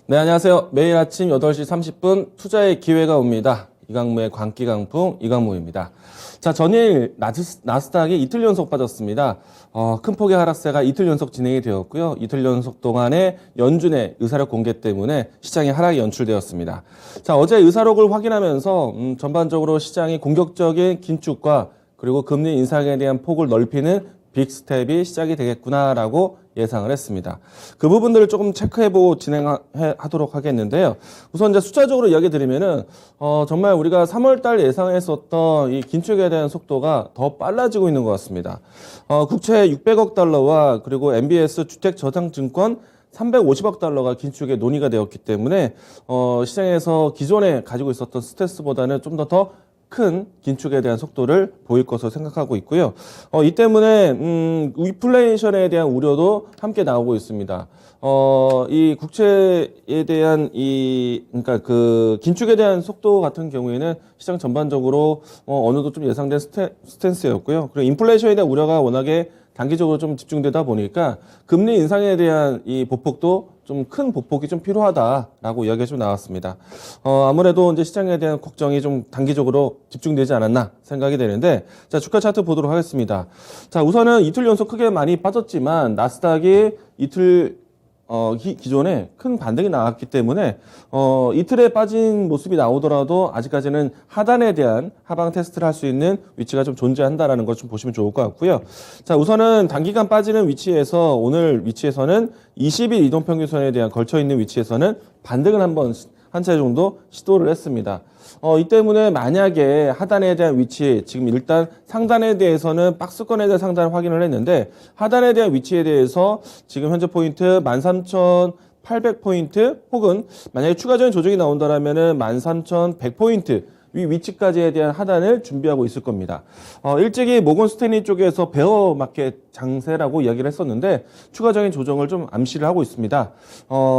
네, 안녕하세요. 매일 아침 8시 30분 투자의 기회가 옵니다. 이강무의 광기강풍 이강무입니다. 자, 전일 나스닥이 이틀 연속 빠졌습니다. 큰 폭의 하락세가 이틀 연속 진행이 되었고요. 이틀 연속 동안에 연준의 의사록 공개 때문에 시장의 하락이 연출되었습니다. 자, 어제 의사록을 확인하면서 전반적으로 시장이 공격적인 긴축과 그리고 금리 인상에 대한 폭을 넓히는 빅스텝이 시작이 되겠구나라고 예상을 했습니다. 그 부분들을 조금 체크해보고 진행하도록 하겠는데요. 우선 이제 숫자적으로 이야기 드리면은, 정말 우리가 3월달 예상했었던 이 긴축에 대한 속도가 더 빨라지고 있는 것 같습니다. 국채 600억 달러와 그리고 MBS 주택저당증권 350억 달러가 긴축에 논의가 되었기 때문에, 시장에서 기존에 가지고 있었던 스트레스보다는 좀 더 큰 긴축에 대한 속도를 보일 것으로 생각하고 있고요. 이 때문에 인플레이션에 대한 우려도 함께 나오고 있습니다. 이 국채에 대한 그러니까 그 긴축에 대한 속도 같은 경우에는 시장 전반적으로 어느 정도 좀 예상된 스탠스였고요. 그리고 인플레이션에 대한 우려가 워낙에 단기적으로 좀 집중되다 보니까 금리 인상에 대한 이 보폭도 좀 큰 보폭이 좀 필요하다라고 이야기가 좀 나왔습니다. 아무래도 이제 시장에 대한 걱정이 좀 단기적으로 집중되지 않았나 생각이 되는데, 자, 주가 차트 보도록 하겠습니다. 자, 우선은 이틀 연속 크게 많이 빠졌지만 나스닥이 이틀 기존에 큰 반등이 나왔기 때문에 이틀에 빠진 모습이 나오더라도 아직까지는 하단에 대한 하방 테스트를 할 수 있는 위치가 좀 존재한다라는 걸 좀 보시면 좋을 것 같고요. 자, 우선은 단기간 빠지는 위치에서 오늘 위치에서는 20일 이동평균선에 대한 걸쳐 있는 위치에서는 반등을 한 차례 정도 시도를 했습니다. 이 때문에 만약에 하단에 대한 위치, 지금 일단 상단에 대해서는 박스권에 대한 상단을 확인을 했는데, 하단에 대한 위치에 대해서 지금 현재 포인트 13,800포인트 혹은 만약에 추가적인 조정이 나온다면은 13,100포인트 위치까지에 대한 하단을 준비하고 있을 겁니다. 일찍이 모건 스탠리 쪽에서 베어 마켓 장세라고 이야기를 했었는데 추가적인 조정을 좀 암시를 하고 있습니다.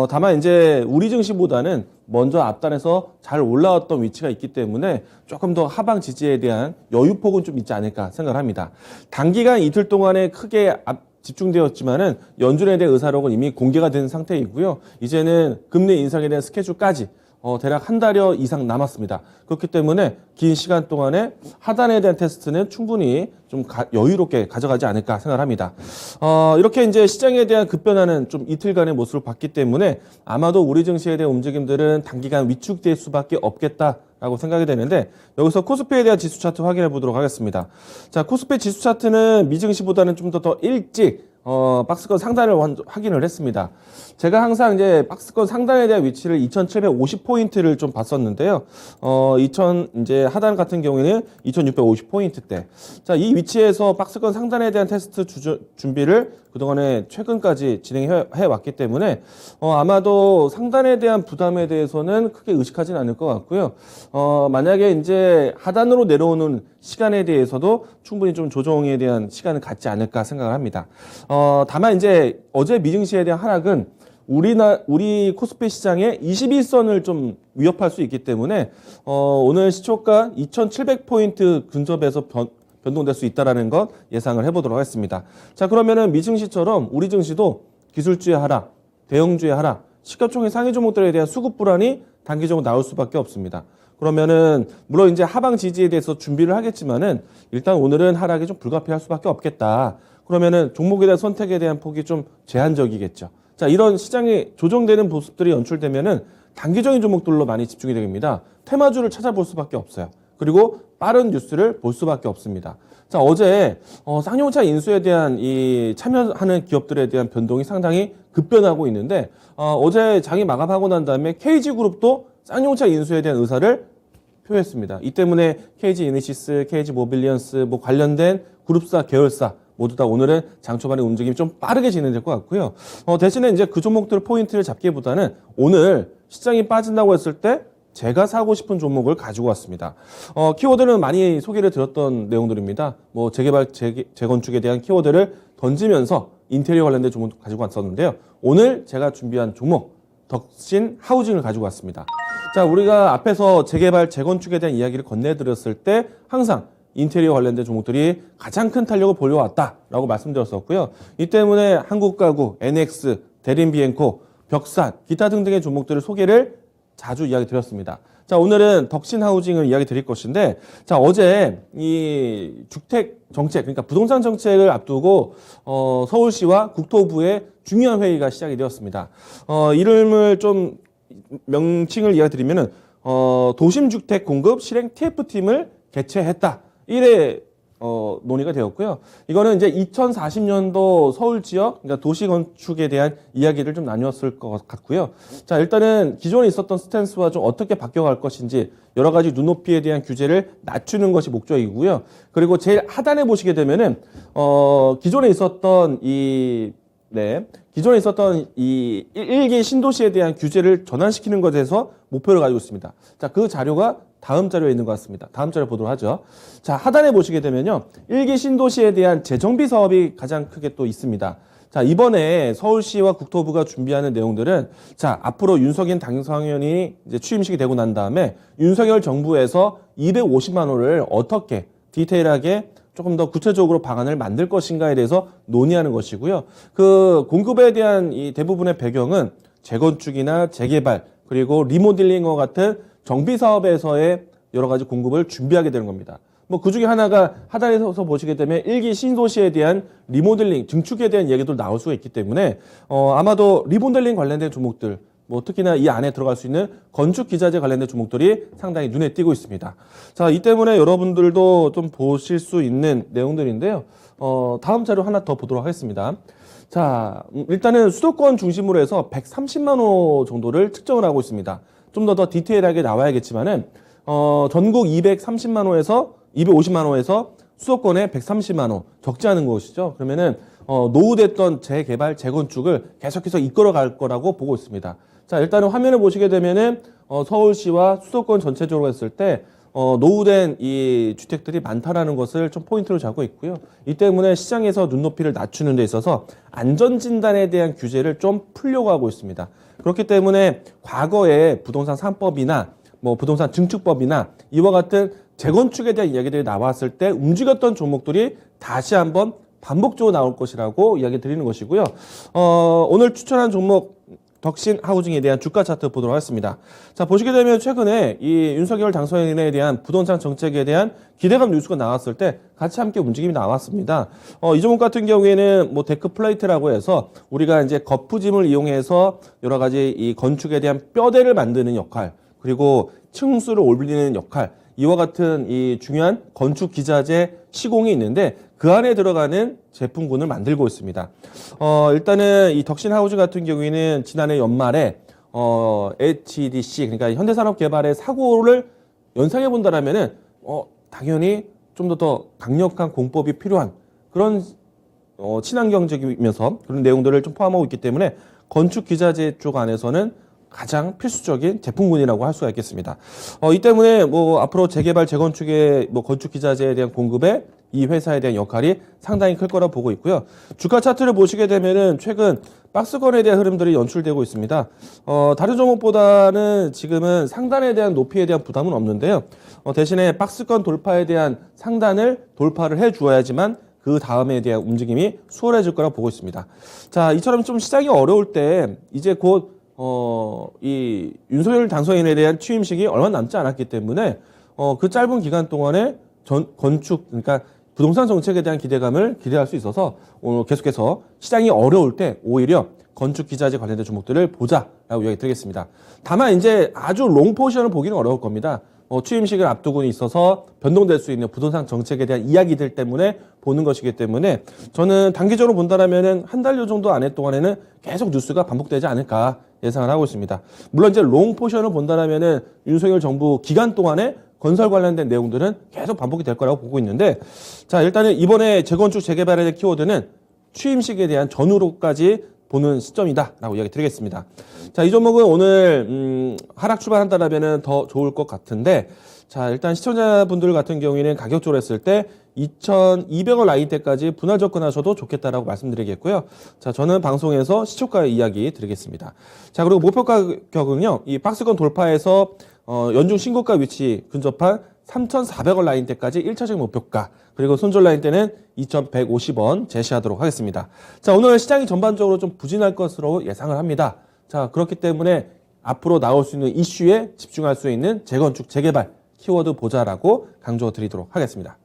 다만 이제 우리 증시보다는 먼저 앞단에서 잘 올라왔던 위치가 있기 때문에 조금 더 하방 지지에 대한 여유폭은 좀 있지 않을까 생각을 합니다. 단기간 이틀 동안에 크게 집중되었지만은 연준에 대한 의사록은 이미 공개가 된 상태이고요. 이제는 금리 인상에 대한 스케줄까지 대략 한 달여 이상 남았습니다. 그렇기 때문에 긴 시간 동안에 하단에 대한 테스트는 충분히 좀 여유롭게 가져가지 않을까 생각을 합니다. 이렇게 이제 시장에 대한 급변하는 좀 이틀간의 모습을 봤기 때문에 아마도 우리 증시에 대한 움직임들은 단기간 위축될 수밖에 없겠다라고 생각이 되는데, 여기서 코스피에 대한 지수 차트 확인해 보도록 하겠습니다. 자, 코스피 지수 차트는 미증시보다는 좀 더 일찍 박스권 상단을 확인을 했습니다. 제가 항상 이제 박스권 상단에 대한 위치를 2,750포인트를 좀 봤었는데요. 이제 하단 같은 경우에는 2,650포인트대. 자, 이 위치에서 박스권 상단에 대한 테스트 준비를 그동안에 최근까지 진행해 왔기 때문에 아마도 상단에 대한 부담에 대해서는 크게 의식하지는 않을 것 같고요. 만약에 이제 하단으로 내려오는 시간에 대해서도 충분히 좀 조정에 대한 시간을 갖지 않을까 생각을 합니다. 다만 이제 어제 미증시에 대한 하락은 우리 코스피 시장의 21선을 좀 위협할 수 있기 때문에 오늘 시초가 2,700포인트 근접에서 변동될 수 있다는 것 예상을 해보도록 하겠습니다. 자, 그러면은 미증시처럼 우리 증시도 기술주의 하락, 대형주의 하락, 시가총액 상위 종목들에 대한 수급 불안이 단기적으로 나올 수밖에 없습니다. 그러면은 물론 이제 하방 지지에 대해서 준비를 하겠지만은 일단 오늘은 하락이 좀 불가피할 수밖에 없겠다. 그러면은 종목에 대한 선택에 대한 폭이 좀 제한적이겠죠. 자, 이런 시장이 조정되는 모습들이 연출되면은 단기적인 종목들로 많이 집중이 됩니다. 테마주를 찾아볼 수밖에 없어요. 그리고 빠른 뉴스를 볼 수밖에 없습니다. 자, 어제 쌍용차 인수에 대한 이 참여하는 기업들에 대한 변동이 상당히 급변하고 있는데, 어제 장이 마감하고 난 다음에 KG그룹도 쌍용차 인수에 대한 의사를 표했습니다. 이 때문에 KG 이니시스, KG 모빌리언스 관련된 그룹사, 계열사 모두 다 오늘은 장 초반의 움직임이 좀 빠르게 진행될 것 같고요. 대신에 이제 그 종목들 포인트를 잡기보다는 오늘 시장이 빠진다고 했을 때 제가 사고 싶은 종목을 가지고 왔습니다. 키워드는 많이 소개를 드렸던 내용들입니다. 재개발, 재건축에 대한 키워드를 던지면서 인테리어 관련된 종목 가지고 왔었는데요. 오늘 제가 준비한 종목, 덕신 하우징을 가지고 왔습니다. 자, 우리가 앞에서 재개발, 재건축에 대한 이야기를 건네드렸을 때 항상 인테리어 관련된 종목들이 가장 큰 탄력을 보여왔다라고 말씀드렸었고요. 이 때문에 한국가구, NX, 대림비엔코 벽산, 기타 등등의 종목들을 소개를 자주 이야기 드렸습니다. 자, 오늘은 덕신 하우징을 이야기 드릴 것인데, 자, 어제 이 주택 정책, 그러니까 부동산 정책을 앞두고, 서울시와 국토부의 중요한 회의가 시작이 되었습니다. 이름을 좀 명칭을 이야기 드리면은, 도심주택 공급 실행 TF팀을 개최했다. 이래 논의가 되었고요. 이거는 이제 2040년도 서울 지역, 그러니까 도시 건축에 대한 이야기를 좀 나누었을 것 같고요. 자, 일단은 기존에 있었던 스탠스와 좀 어떻게 바뀌어갈 것인지 여러 가지 눈높이에 대한 규제를 낮추는 것이 목적이고요. 그리고 제일 하단에 보시게 되면은 기존에 있었던 이 1기 신도시에 대한 규제를 전환시키는 것에서 목표를 가지고 있습니다. 자, 그 자료가 다음 자료에 있는 것 같습니다. 다음 자료 보도록 하죠. 자, 하단에 보시게 되면요. 1기 신도시에 대한 재정비 사업이 가장 크게 또 있습니다. 자, 이번에 서울시와 국토부가 준비하는 내용들은, 자, 앞으로 윤석열 당선인이 이제 취임식이 되고 난 다음에 윤석열 정부에서 250만 원을 어떻게 디테일하게 조금 더 구체적으로 방안을 만들 것인가에 대해서 논의하는 것이고요. 그 공급에 대한 이 대부분의 배경은 재건축이나 재개발, 그리고 리모델링과 같은 정비 사업에서의 여러 가지 공급을 준비하게 되는 겁니다. 뭐 그 중에 하나가 하단에서 보시게 되면 1기 신도시에 대한 리모델링, 증축에 대한 얘기도 나올 수가 있기 때문에 아마도 리모델링 관련된 종목들, 뭐 특히나 이 안에 들어갈 수 있는 건축 기자재 관련된 종목들이 상당히 눈에 띄고 있습니다. 자, 이 때문에 여러분들도 좀 보실 수 있는 내용들인데요. 다음 자료 하나 더 보도록 하겠습니다. 자, 일단은 수도권 중심으로 해서 130만 호 정도를 측정을 하고 있습니다. 좀 더 디테일하게 나와야겠지만은 전국 230만 호에서 250만 호에서 수도권에 130만 호, 적지 않은 것이죠. 그러면은 노후됐던 재개발, 재건축을 계속해서 이끌어갈 거라고 보고 있습니다. 자, 일단은 화면을 보시게 되면은 서울시와 수도권 전체적으로 했을 때 노후된 이 주택들이 많다라는 것을 좀 포인트로 잡고 있고요. 이 때문에 시장에서 눈높이를 낮추는 데 있어서 안전진단에 대한 규제를 좀 풀려고 하고 있습니다. 그렇기 때문에 과거에 부동산 3법이나 뭐 부동산 증축법이나 이와 같은 재건축에 대한 이야기들이 나왔을 때 움직였던 종목들이 다시 한번 반복적으로 나올 것이라고 이야기 드리는 것이고요. 오늘 추천한 종목 덕신 하우징에 대한 주가 차트 보도록 하겠습니다. 자, 보시게 되면 최근에 이 윤석열 당선인에 대한 부동산 정책에 대한 기대감 뉴스가 나왔을 때 같이 함께 움직임이 나왔습니다. 이 종목 같은 경우에는 뭐 데크 플레이트라고 해서 우리가 이제 거푸짐을 이용해서 여러 가지 이 건축에 대한 뼈대를 만드는 역할, 그리고 층수를 올리는 역할, 이와 같은 이 중요한 건축 기자재 시공이 있는데 그 안에 들어가는 제품군을 만들고 있습니다. 일단은 이 덕신 하우징 같은 경우에는 지난해 연말에 HDC, 그러니까 현대산업개발의 사고를 연상해 본다라면은 당연히 좀 더 강력한 공법이 필요한 그런 친환경적이면서 그런 내용들을 좀 포함하고 있기 때문에 건축 기자재 쪽 안에서는 가장 필수적인 제품군이라고 할 수가 있겠습니다. 이 때문에 뭐 앞으로 재개발, 재건축의 뭐 건축 기자재에 대한 공급에 이 회사에 대한 역할이 상당히 클 거라 보고 있고요. 주가 차트를 보시게 되면은 최근 박스권에 대한 흐름들이 연출되고 있습니다. 다른 종목보다는 지금은 상단에 대한 높이에 대한 부담은 없는데요. 대신에 박스권 돌파에 대한 상단을 돌파를 해 주어야지만 그 다음에 대한 움직임이 수월해질 거라 보고 있습니다. 자, 이처럼 좀 시장이 어려울 때 이제 곧 이 윤석열 당선인에 대한 취임식이 얼마 남지 않았기 때문에 그 짧은 기간 동안에 건축, 그러니까 부동산 정책에 대한 기대감을 기대할 수 있어서 오늘 계속해서 시장이 어려울 때 오히려 건축 기자재 관련된 종목들을 보자라고 이야기 드리겠습니다. 다만 이제 아주 롱 포지션을 보기는 어려울 겁니다. 취임식을 앞두고 있어서 변동될 수 있는 부동산 정책에 대한 이야기들 때문에 보는 것이기 때문에 저는 단기적으로 본다라면은 한 달여 정도 안에 동안에는 계속 뉴스가 반복되지 않을까 예상을 하고 있습니다. 물론 이제 롱 포지션을 본다라면은 윤석열 정부 기간 동안에 건설 관련된 내용들은 계속 반복이 될 거라고 보고 있는데, 자, 일단은 이번에 재건축 재개발에 대한 키워드는 취임식에 대한 전후로까지 보는 시점이다라고 이야기 드리겠습니다. 자, 이 종목은 오늘 하락 출발한다라면은 더 좋을 것 같은데, 자, 일단 시청자분들 같은 경우에는 가격적으로 했을 때 2,200원 라인 때까지 분할 접근하셔도 좋겠다라고 말씀드리겠고요. 자, 저는 방송에서 시초가 이야기 드리겠습니다. 자, 그리고 목표 가격은요, 이 박스권 돌파해서 연중 신고가 위치 근접한 3,400원 라인 때까지 1차적 목표가, 그리고 손절 라인 때는 2,150원 제시하도록 하겠습니다. 자, 오늘 시장이 전반적으로 좀 부진할 것으로 예상을 합니다. 자, 그렇기 때문에 앞으로 나올 수 있는 이슈에 집중할 수 있는 재건축, 재개발 키워드 보자라고 강조드리도록 하겠습니다.